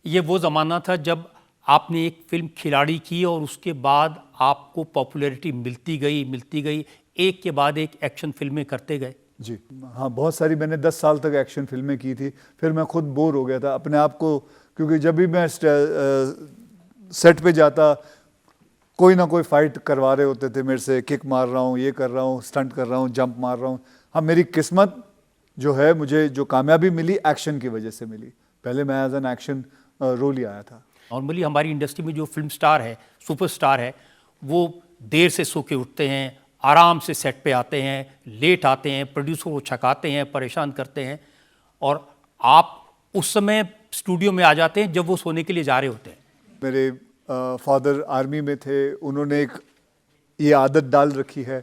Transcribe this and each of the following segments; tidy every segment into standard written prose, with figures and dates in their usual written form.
ये वो ज़माना था जब आपने एक फिल्म खिलाड़ी की और उसके बाद आपको पॉपुलैरिटी मिलती गई, एक के बाद एक एक्शन फिल्में करते गए। जी हाँ, बहुत सारी मैंने 10 साल तक एक्शन फिल्में की थी। फिर मैं खुद बोर हो गया था अपने आप को, क्योंकि जब भी मैं सेट पे जाता कोई ना कोई फाइट करवा रहे होते थे मेरे से, किक मार रहा हूँ, ये कर रहा हूँ, स्टंट कर रहा हूँ, जंप मार रहा हूँ। हाँ, मेरी किस्मत जो है, मुझे जो कामयाबी मिली एक्शन की वजह से मिली। पहले मैं एज एन एक्शन रोल ही आया था। नॉर्मली हमारी इंडस्ट्री में जो फिल्म स्टार है, सुपरस्टार है, वो देर से सो के उठते हैं, आराम से सेट पे आते हैं, लेट आते हैं, प्रोड्यूसर को छकाते हैं, परेशान करते हैं, और आप उस समय स्टूडियो में आ जाते हैं जब वो सोने के लिए जा रहे होते हैं। मेरे फादर आर्मी में थे, उन्होंने एक ये आदत डाल रखी है।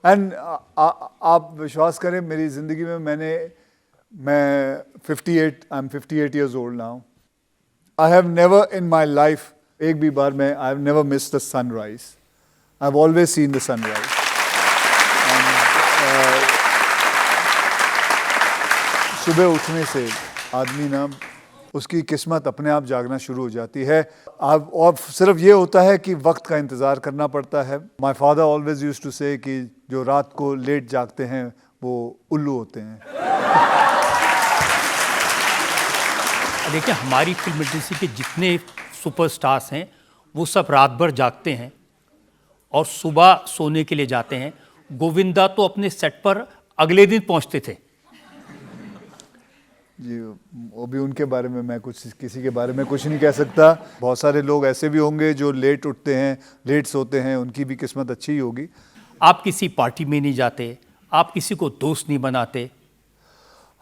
एंड आप विश्वास करें, मेरी ज़िंदगी में मैं 58 I am 58 years old now. I have never in my life एक भी बार मैं I have never missed the sunrise. I have always seen the sunrise. सुबह उठने से आदमी ना, उसकी किस्मत अपने आप जागना शुरू हो जाती है। अब और सिर्फ ये होता है कि वक्त का इंतज़ार करना पड़ता है। My father always used to say कि जो रात को लेट जागते हैं वो उल्लू होते हैं। देखिए, हमारी फिल्म इंडस्ट्री के जितने सुपरस्टार्स हैं वो सब रात भर जागते हैं और सुबह सोने के लिए जाते हैं। गोविंदा तो अपने सेट पर अगले दिन पहुंचते थे। जी, वो भी उनके बारे में मैं किसी के बारे में कुछ नहीं कह सकता। बहुत सारे लोग ऐसे भी होंगे जो लेट उठते हैं, लेट सोते हैं, उनकी भी किस्मत अच्छी ही होगी। आप किसी पार्टी में नहीं जाते, आप किसी को दोस्त नहीं बनाते?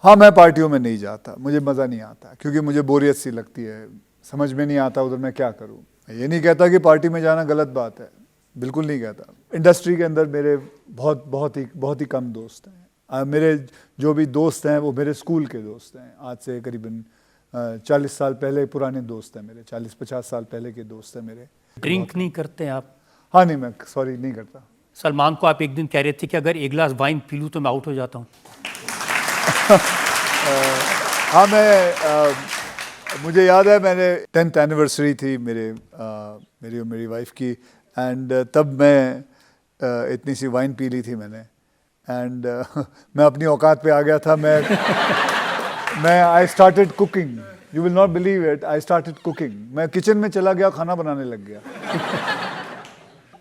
हाँ, मैं पार्टियों में नहीं जाता, मुझे मज़ा नहीं आता, क्योंकि मुझे बोरियत सी लगती है, समझ में नहीं आता उधर मैं क्या करूँ। ये नहीं कहता कि पार्टी में जाना गलत बात है, बिल्कुल नहीं कहता। इंडस्ट्री के अंदर मेरे बहुत ही कम दोस्त हैं। मेरे जो भी दोस्त हैं वो मेरे स्कूल के दोस्त हैं। आज से करीबन 40 साल पहले पुराने दोस्त हैं मेरे, 40-50 साल पहले के दोस्त हैं मेरे। ड्रिंक नहीं करते आप? हाँ नहीं, मैं सॉरी नहीं करता। सलमान को आप एक दिन कह रहे थे कि अगर एक गिलास वाइन पी लूँ तो मैं आउट हो जाता हूँ। हाँ, मुझे याद है, मैंने 10th एनिवर्सरी थी मेरी और मेरी वाइफ की, एंड तब मैं इतनी सी वाइन पी ली थी मैंने, एंड मैं अपनी औकात पे आ गया था। मैं I started cooking, you will not believe it, I started cooking. मैं किचन में चला गया, खाना बनाने लग गया।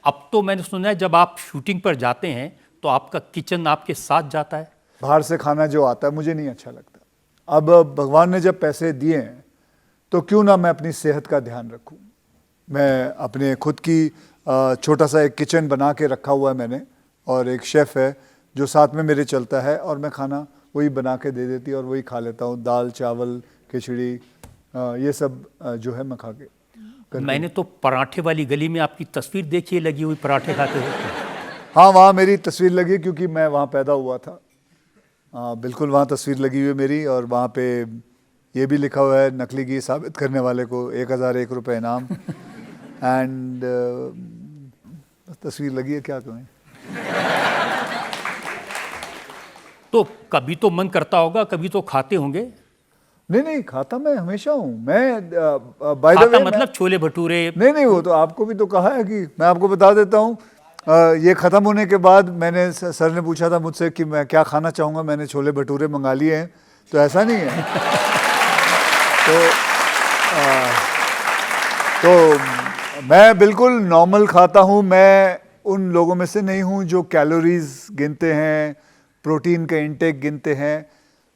अब तो मैंने सुना है जब आप शूटिंग पर जाते हैं तो आपका किचन आपके साथ जाता है। बाहर से खाना जो आता है मुझे नहीं अच्छा लगता। अब भगवान ने जब पैसे दिए हैं तो क्यों ना मैं अपनी सेहत का ध्यान रखूं। मैं अपने खुद की छोटा सा एक किचन बना के रखा हुआ है मैंने, और एक शेफ़ है जो साथ में मेरे चलता है, और मैं खाना वही बना के दे देती है और वही खा लेता हूँ। दाल चावल खिचड़ी ये सब जो है मैं खा के। मैंने तो पराठे वाली गली में आपकी तस्वीर देखी है लगी हुई पराठे खाते हुए। हाँ, वहाँ मेरी तस्वीर लगी क्योंकि मैं वहाँ पैदा हुआ था। बिल्कुल वहाँ तस्वीर लगी हुई है मेरी, और वहाँ पे ये भी लिखा हुआ है, नकली घी साबित करने वाले को 1001 रुपये इनाम। एंड तस्वीर लगी है, क्या कहें। तो कभी तो मन करता होगा, कभी तो खाते होंगे? नहीं, खाता मैं हमेशा हूँ। मैं बाय द वे, मतलब छोले भटूरे? नहीं, वो तो आपको भी तो कहा है कि मैं आपको बता देता हूँ। ये ख़त्म होने के बाद मैंने, सर ने पूछा था मुझसे कि मैं क्या खाना चाहूँगा, मैंने छोले भटूरे मंगा लिए हैं, तो ऐसा नहीं है। तो मैं बिल्कुल नॉर्मल खाता हूँ। मैं उन लोगों में से नहीं हूँ जो कैलोरीज गिनते हैं, प्रोटीन का इंटेक गिनते हैं।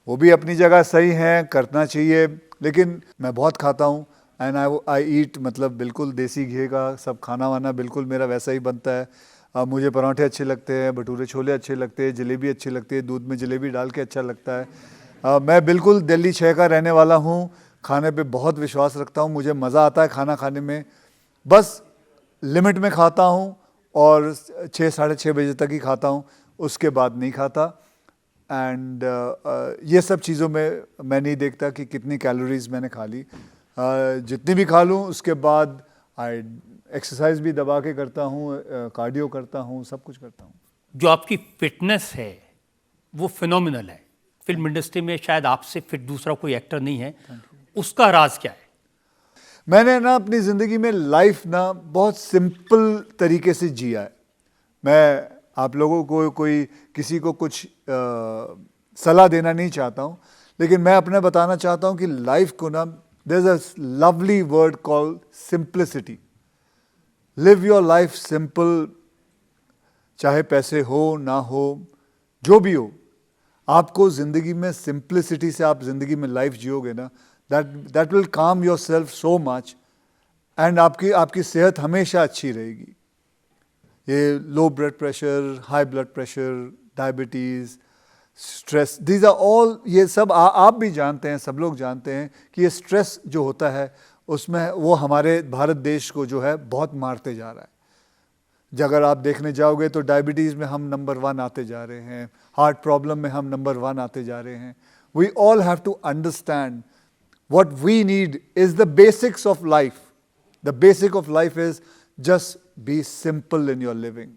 वो भी अपनी जगह सही हैं, करना चाहिए, लेकिन मैं बहुत खाता हूँ। एंड आई ईट, मतलब बिल्कुल देसी घी का सब खाना वाना बिल्कुल मेरा वैसा ही बनता है। मुझे पराठे अच्छे लगते हैं, भटूरे छोले अच्छे लगते हैं, जलेबी अच्छी लगती है, दूध में जलेबी डाल के अच्छा लगता है। मैं बिल्कुल दिल्ली 6 का रहने वाला हूँ। खाने पे बहुत विश्वास रखता हूँ, मुझे मज़ा आता है खाना खाने में। बस लिमिट में खाता हूँ और 6-6:30 बजे तक ही खाता हूँ, उसके बाद नहीं खाता। एंड ये सब चीज़ों में मैं नहीं देखता कि कितनी कैलोरीज मैंने खा ली। जितनी भी खा लूँ उसके बाद एक्सरसाइज भी दबा के करता हूँ, कार्डियो करता हूँ, सब कुछ करता हूँ। जो आपकी फिटनेस है वो फिनोमिनल है। फिल्म इंडस्ट्री में शायद आपसे फिट दूसरा कोई एक्टर नहीं है। उसका राज क्या है? मैंने ना अपनी ज़िंदगी में लाइफ ना बहुत सिंपल तरीके से जिया है। मैं आप लोगों को कोई किसी को कुछ सलाह देना नहीं चाहता हूँ, लेकिन मैं अपना बताना चाहता हूँ कि लाइफ को ना, there is a lovely word called simplicity. Live your life simple, चाहे पैसे हो ना हो, जो भी हो, आपको ज़िंदगी में सिंप्लिसिटी से आप ज़िंदगी में लाइफ जियोगे ना, that will calm yourself so much, and आपकी सेहत हमेशा अच्छी रहेगी। ये low blood pressure, high blood pressure, diabetes, stress, these are all, ये सब आप भी जानते हैं, सब लोग जानते हैं कि ये स्ट्रेस जो होता है उसमें वो हमारे भारत देश को जो है बहुत मारते जा रहा है। अगर आप देखने जाओगे तो डायबिटीज़ में हम नंबर 1 आते जा रहे हैं, हार्ट प्रॉब्लम में हम नंबर 1 आते जा रहे हैं। We all have to understand what we need is the basics of life. The basic of life is just be simple in your living.